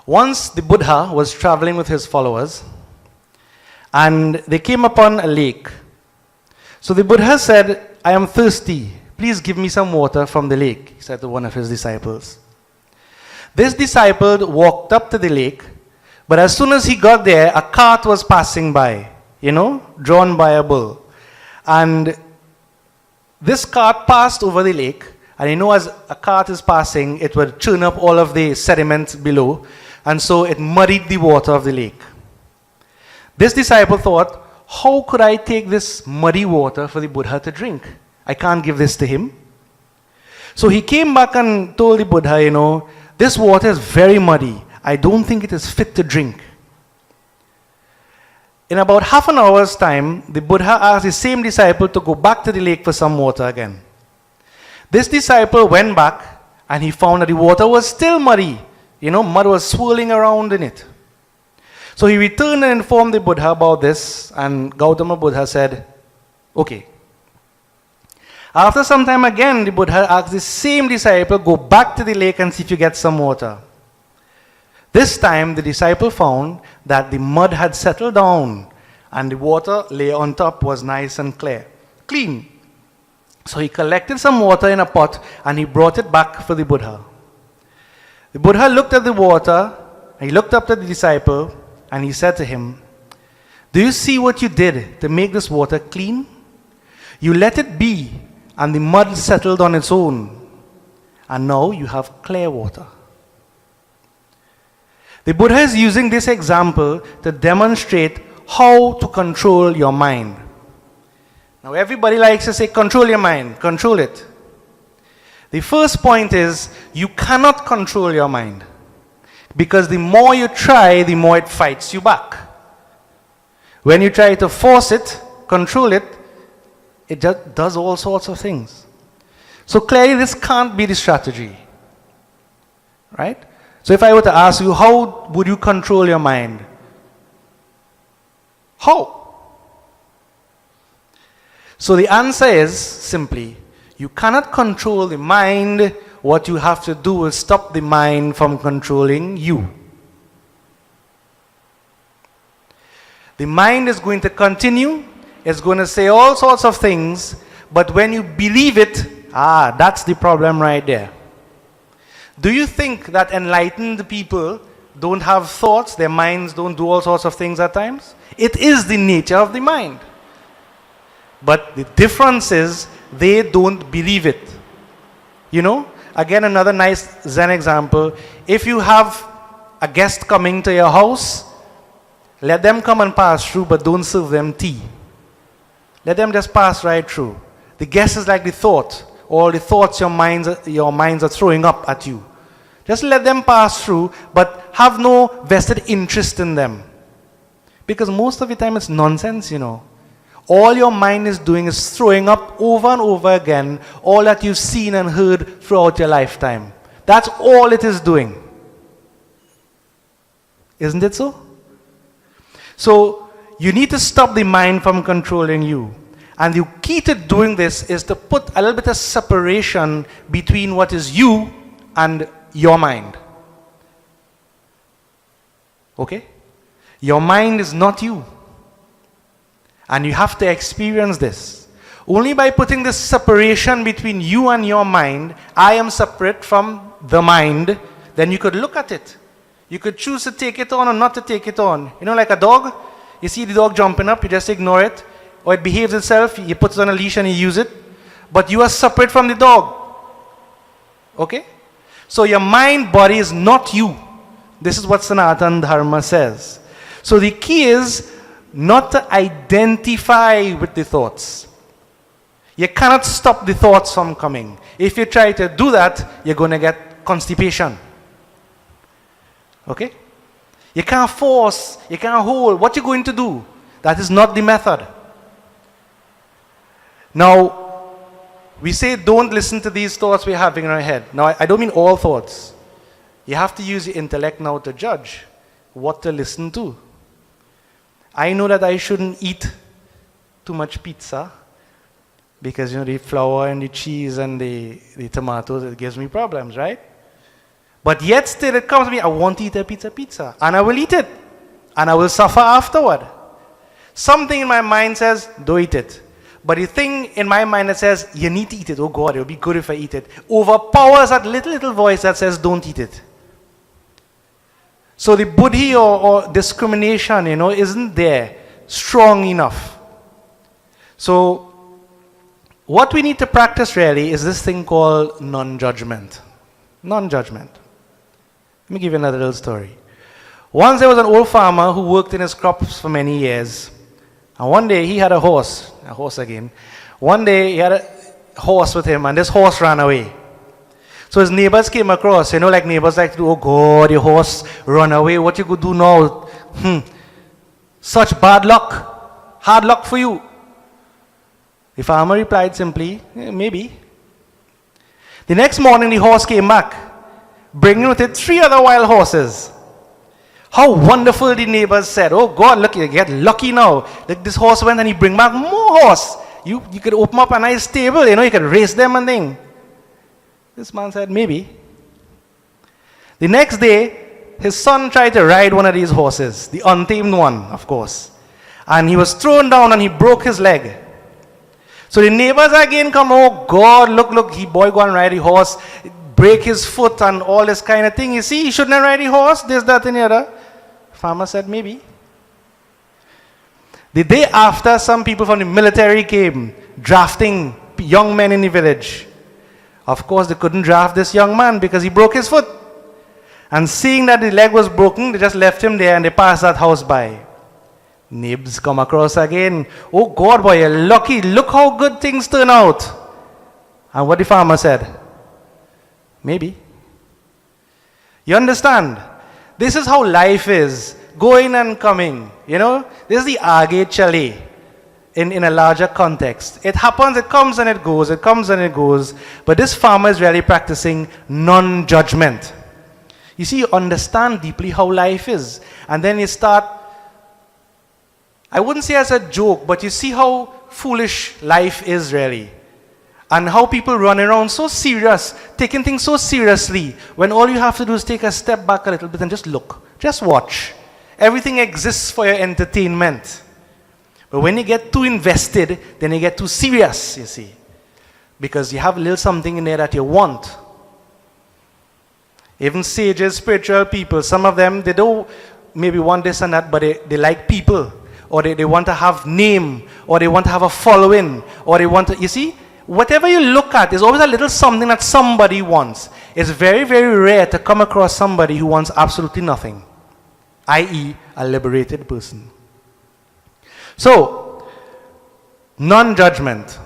Once the Buddha was traveling with his followers and they came upon a lake. So the Buddha said, I am thirsty. Please give me some water from the lake, he said to one of his disciples. This disciple walked up to the lake, but as soon as he got there, a cart was passing by, drawn by a bull. And this cart passed over the lake, and as a cart is passing, it would churn up all of the sediment below, and so it muddied the water of the lake. This disciple thought, how could I take this muddy water for the Buddha to drink? I can't give this to him. So he came back and told the Buddha, this water is very muddy. I don't think it is fit to drink. In about half an hour's time, the Buddha asked the same disciple to go back to the lake for some water again. This disciple went back and he found that the water was still muddy. Mud was swirling around in it. So he returned and informed the Buddha about this, and Gautama Buddha said, okay. After some time again, the Buddha asked the same disciple, go back to the lake and see if you get some water. This time, the disciple found that the mud had settled down and the water lay on top was nice and clean. So he collected some water in a pot and he brought it back for the Buddha. The Buddha looked at the water, and he looked up at the disciple, and he said to him, do you see what you did to make this water clean? You let it be, and the mud settled on its own. And now you have clear water. The Buddha is using this example to demonstrate how to control your mind. Now everybody likes to say, control your mind, control it. The first point is, you cannot control your mind. Because the more you try, the more it fights you back. When you try to force it, control it, it just does all sorts of things. So clearly this can't be the strategy. Right? So if I were to ask you, how would you control your mind? How? So the answer is simply, you cannot control the mind. What you have to do is stop the mind from controlling you. The mind is going to continue. It's going to say all sorts of things. But when you believe it, that's the problem right there. Do you think that enlightened people don't have thoughts? Their minds don't do all sorts of things at times? It is the nature of the mind. But the difference is they don't believe it. Again, another nice Zen example. If you have a guest coming to your house, let them come and pass through, but don't serve them tea. Let them just pass right through. The guest is like the thought. All the thoughts your minds are throwing up at you. Just let them pass through, but have no vested interest in them. Because most of the time it's nonsense, All your mind is doing is throwing up over and over again all that you've seen and heard throughout your lifetime. That's all it is doing. Isn't it so? So you need to stop the mind from controlling you. And the key to doing this is to put a little bit of separation between what is you and your mind. Okay? Your mind is not you. And you have to experience this. Only by putting this separation between you and your mind, I am separate from the mind, then you could look at it. You could choose to take it on or not to take it on. Like a dog, you see the dog jumping up, you just ignore it. Or it behaves itself, you put it on a leash and you use it. But you are separate from the dog. Okay? So your mind, body is not you. This is what Sanatana Dharma says. So the key is not to identify with the thoughts. You cannot stop the thoughts from coming. If you try to do that, you're going to get constipation. Okay? You can't force, you can't hold. What you're going to do? That is not the method. Now, we say don't listen to these thoughts we're having in our head. Now, I don't mean all thoughts. You have to use your intellect now to judge what to listen to. I know that I shouldn't eat too much pizza because, the flour and the cheese and the tomatoes, it gives me problems, right? But yet still it comes to me, I want to eat a pizza. And I will eat it. And I will suffer afterward. Something in my mind says, don't eat it. But the thing in my mind that says, you need to eat it. Oh God, it will be good if I eat it. Overpowers that little voice that says, don't eat it. So the buddhi or discrimination, isn't there strong enough. So what we need to practice really is this thing called non-judgment. Non-judgment. Let me give you another little story. Once there was an old farmer who worked in his crops for many years. And one day he had a horse again. One day he had a horse with him and this horse ran away. So his neighbors came across, like neighbors like to do, oh God, your horse run away, what you could do now? Such bad luck, hard luck for you. The farmer replied simply, maybe. The next morning the horse came back, bringing with it 3 other wild horses. How wonderful, the neighbors said. Oh God, look, you get lucky now. Look, this horse went and he bring back more horse. You could open up a nice stable, you could race them and thing. This man said, maybe. The next day, his son tried to ride one of these horses, the untamed one, of course. And he was thrown down and he broke his leg. So the neighbors again come, oh God, look, he boy go and ride the horse, break his foot and all this kind of thing. You see, he shouldn't have ride the horse, this, that, and the other. Farmer said, maybe. The day after, some people from the military came, drafting young men in the village. Of course, they couldn't draft this young man because he broke his foot. And seeing that the leg was broken, they just left him there and they passed that house by. Neighbors come across again. Oh God, boy, you're lucky. Look how good things turn out. And what the farmer said? Maybe. You understand? This is how life is. Going and coming. This is the aage chale. In a larger context. It happens, it comes and it goes, it comes and it goes. But this farmer is really practicing non-judgment. You see, you understand deeply how life is. And then you start, I wouldn't say as a joke, but you see how foolish life is really. And how people run around so serious, taking things so seriously, when all you have to do is take a step back a little bit and just look, just watch. Everything exists for your entertainment. But when you get too invested, then you get too serious, you see. Because you have a little something in there that you want. Even sages, spiritual people, some of them, they don't maybe want this and that, but they like people. Or they want to have name. Or they want to have a following. Or they want to, you see, whatever you look at, there's always a little something that somebody wants. It's very, very rare to come across somebody who wants absolutely nothing. I.e., a liberated person. So, non-judgment.